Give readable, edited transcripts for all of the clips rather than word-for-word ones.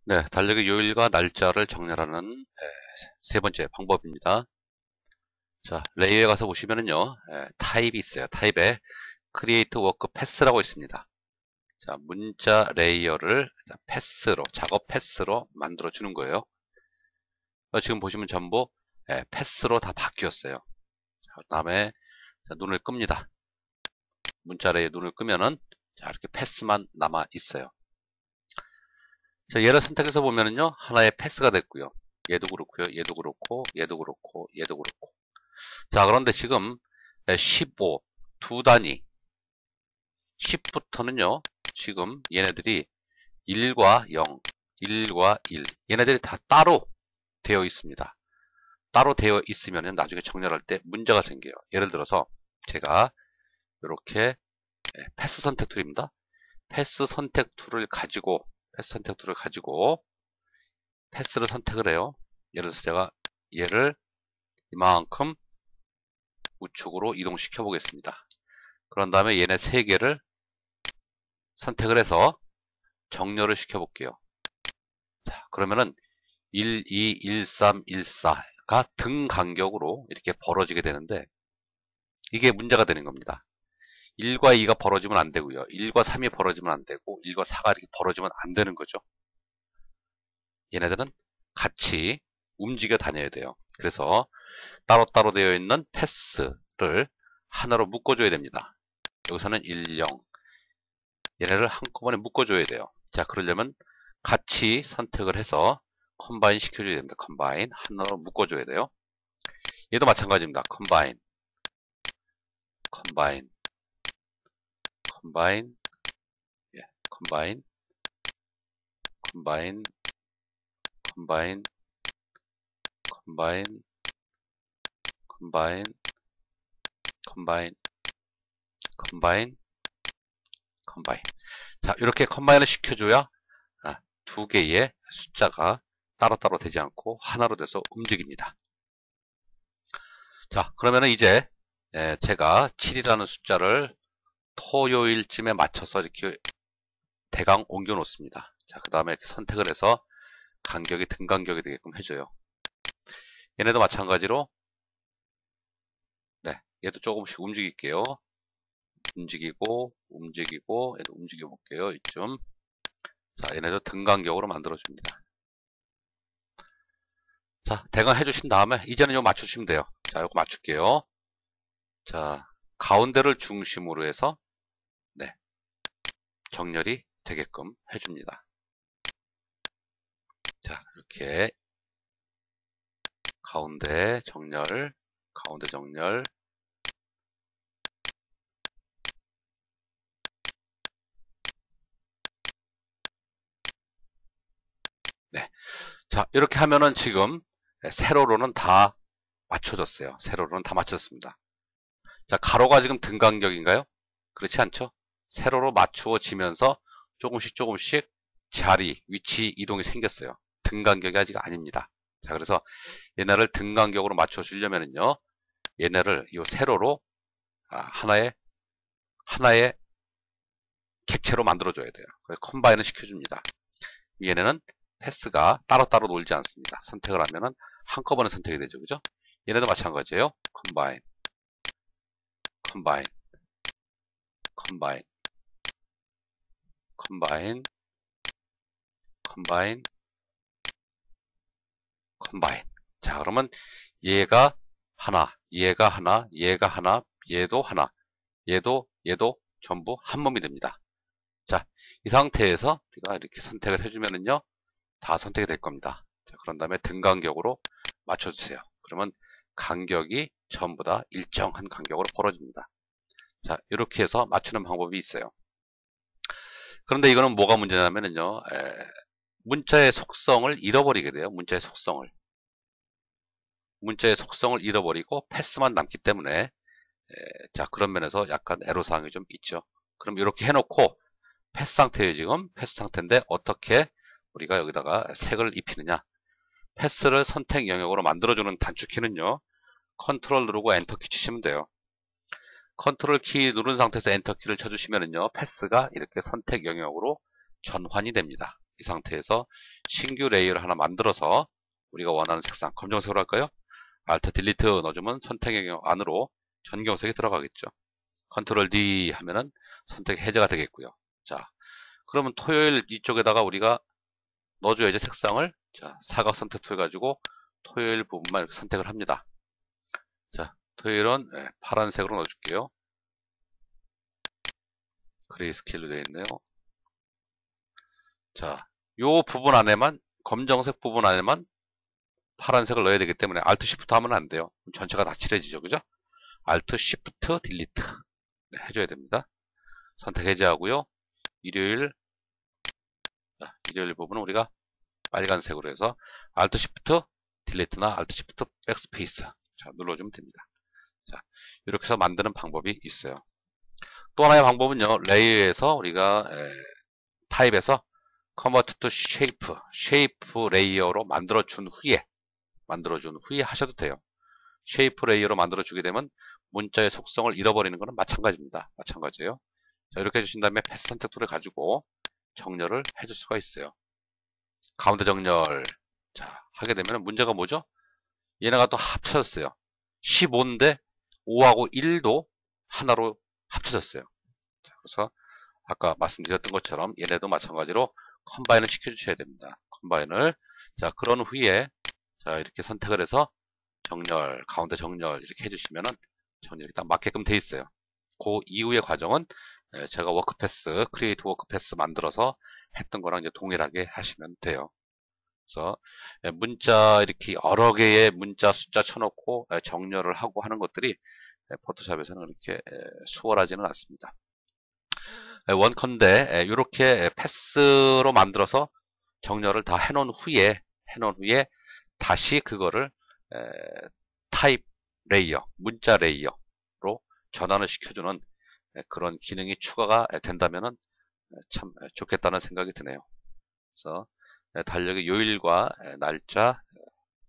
네, 달력의 요일과 날짜를 정렬하는 세 번째 방법입니다. 자, 레이어에 가서 보시면은요, 타입이 있어요. 타입에 Create Work Path라고 있습니다. 자, 문자 레이어를 패스로, 작업 패스로 만들어 주는 거예요. 지금 보시면 전부 패스로 다 바뀌었어요. 그 다음에 눈을 끕니다. 문자 레이어 눈을 끄면은 자, 이렇게 패스만 남아 있어요. 자, 얘를 선택해서 보면은요, 하나의 패스가 됐고요. 얘도 그렇고요, 얘도 그렇고, 얘도 그렇고, 얘도 그렇고. 자, 그런데 지금 15, 두 단위, 10부터는요, 지금 얘네들이 1과 0, 1과 1, 얘네들이 다 따로 되어 있습니다. 따로 되어 있으면 나중에 정렬할 때 문제가 생겨요. 예를 들어서 제가 이렇게 패스 선택 툴입니다. 패스 선택 툴을 가지고 패스를 선택을 해요. 예를 들어서 제가 얘를 이만큼 우측으로 이동시켜 보겠습니다. 그런 다음에 얘네 세 개를 선택을 해서 정렬을 시켜 볼게요. 자, 그러면은 1, 2, 1, 3, 1, 4가 등 간격으로 이렇게 벌어지게 되는데 이게 문제가 되는 겁니다. 1과 2가 벌어지면 안 되고요. 1과 3이 벌어지면 안 되고 1과 4가 이렇게 벌어지면 안 되는 거죠. 얘네들은 같이 움직여 다녀야 돼요. 그래서 따로따로 되어 있는 패스를 하나로 묶어줘야 됩니다. 여기서는 1, 0 얘네를 한꺼번에 묶어줘야 돼요. 자, 그러려면 같이 선택을 해서 컴바인 시켜줘야 됩니다. 컴바인 하나로 묶어줘야 돼요. 얘도 마찬가지입니다. 컴바인, 컴바인, 컴바인, 예, 컴바인, 컴바인, 컴바인, 컴바인, 컴바인, 컴바인, 컴바인, 컴바인. 자, 이렇게 컴바인을 시켜줘야 두 개의 숫자가 따로따로 되지 않고 하나로 돼서 움직입니다. 자, 그러면은 이제 제가 7이라는 숫자를 토요일쯤에 맞춰서 이렇게 대강 옮겨 놓습니다. 자, 그 다음에 선택을 해서 간격이 등 간격이 되게끔 해줘요. 얘네도 마찬가지로 네, 얘도 조금씩 움직일게요. 움직이고 얘도 움직여 볼게요. 이쯤. 자, 얘네도 등 간격으로 만들어 줍니다. 자, 대강 해주신 다음에 이제는 이거 맞추시면 돼요. 자, 이거 맞출게요. 자, 가운데를 중심으로 해서 네, 정렬이 되게끔 해줍니다. 자, 이렇게 가운데 정렬, 가운데 정렬. 네. 자, 이렇게 하면은 지금 세로로는 다 맞춰졌어요. 세로로는 다 맞췄습니다. 자, 가로가 지금 등 간격인가요? 그렇지 않죠? 세로로 맞추어지면서 조금씩 자리, 위치 이동이 생겼어요. 등 간격이 아직 아닙니다. 자, 그래서 얘네를 등 간격으로 맞춰주려면요, 얘네를 이 세로로 하나의 객체로 만들어줘야 돼요. 그래서 컴바인을 시켜줍니다. 얘네는 패스가 따로따로 놀지 않습니다. 선택을 하면은 한꺼번에 선택이 되죠. 그죠? 얘네도 마찬가지예요. 컴바인, 컴바인, 컴바인, 컴바인, 컴바인, 컴바인. 자, 그러면 얘가 하나, 얘가 하나, 얘가 하나, 얘도 하나, 얘도 전부 한 몸이 됩니다. 자, 이 상태에서 우리가 이렇게 선택을 해주면은요, 다 선택이 될 겁니다. 자, 그런 다음에 등 간격으로 맞춰주세요. 그러면 간격이 전부 다 일정한 간격으로 벌어집니다. 자, 이렇게 해서 맞추는 방법이 있어요. 그런데 이거는 뭐가 문제냐면요, 문자의 속성을 잃어버리게 돼요. 문자의 속성을 잃어버리고 패스만 남기 때문에 자, 그런 면에서 약간 애로사항이 좀 있죠. 그럼 이렇게 해놓고 패스 상태예요. 지금 패스 상태인데 어떻게 우리가 여기다가 색을 입히느냐. 패스를 선택 영역으로 만들어주는 단축키는요, 컨트롤 누르고 엔터 키 치시면 돼요. 컨트롤 키 누른 상태에서 엔터 키를 쳐주시면요, 패스가 이렇게 선택 영역으로 전환이 됩니다. 이 상태에서 신규 레이어를 하나 만들어서 우리가 원하는 색상 검정색으로 할까요? Alt 딜리트 넣어주면 선택 영역 안으로 전경색이 들어가겠죠. 컨트롤 D 하면은 선택 해제가 되겠고요. 자, 그러면 토요일 이쪽에다가 우리가 넣어줘야지 색상을. 자, 사각 선택 툴 가지고 토요일 부분만 이렇게 선택을 합니다. 자, 토요일은 파란색으로 넣어줄게요. 그레이스케일로 되어 있네요. 자, 요 부분 안에만, 검정색 부분 안에만 파란색을 넣어야 되기 때문에 Alt Shift 하면 안 돼요. 전체가 다 칠해지죠. 그죠? Alt Shift Delete 해줘야 됩니다. 선택 해제하고요. 일요일, 자, 일요일 부분은 우리가 빨간색으로 해서 Alt Shift Delete나 Alt Shift Backspace 자, 눌러주면 됩니다. 자, 이렇게 해서 만드는 방법이 있어요. 또 하나의 방법은요. 레이어에서 우리가 타입에서 Convert to Shape 레이어로 만들어준 후에 하셔도 돼요. 쉐이프 레이어로 만들어주게 되면 문자의 속성을 잃어버리는 것은 마찬가지입니다. 마찬가지예요. 자, 이렇게 해주신 다음에 패스 선택 툴을 가지고 정렬을 해줄 수가 있어요. 가운데 정렬. 자, 하게 되면 문제가 뭐죠? 얘네가 또 합쳐졌어요. 15인데 5하고 1도 하나로 합쳐졌어요. 자, 그래서 아까 말씀드렸던 것처럼 얘네도 마찬가지로 컴바인을 시켜주셔야 됩니다. 컴바인을. 자, 그런 후에 자, 이렇게 선택을 해서 정렬, 가운데 정렬 이렇게 해주시면은 정렬이 딱 맞게끔 돼 있어요. 그 이후의 과정은 제가 워크패스, 크리에이트 워크패스 만들어서 했던 거랑 이제 동일하게 하시면 돼요. 그래서 문자 이렇게 여러 개의 문자 숫자 쳐놓고 정렬을 하고 하는 것들이 포토샵에서는 그렇게 수월하지는 않습니다. 원컨대 이렇게 패스로 만들어서 정렬을 다 해놓은 후에 다시 그거를 타입 레이어, 문자 레이어로 전환을 시켜주는 그런 기능이 추가가 된다면 참 좋겠다는 생각이 드네요. 그래서 달력의 요일과 날짜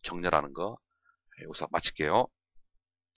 정렬하는 거 여기서 마칠게요.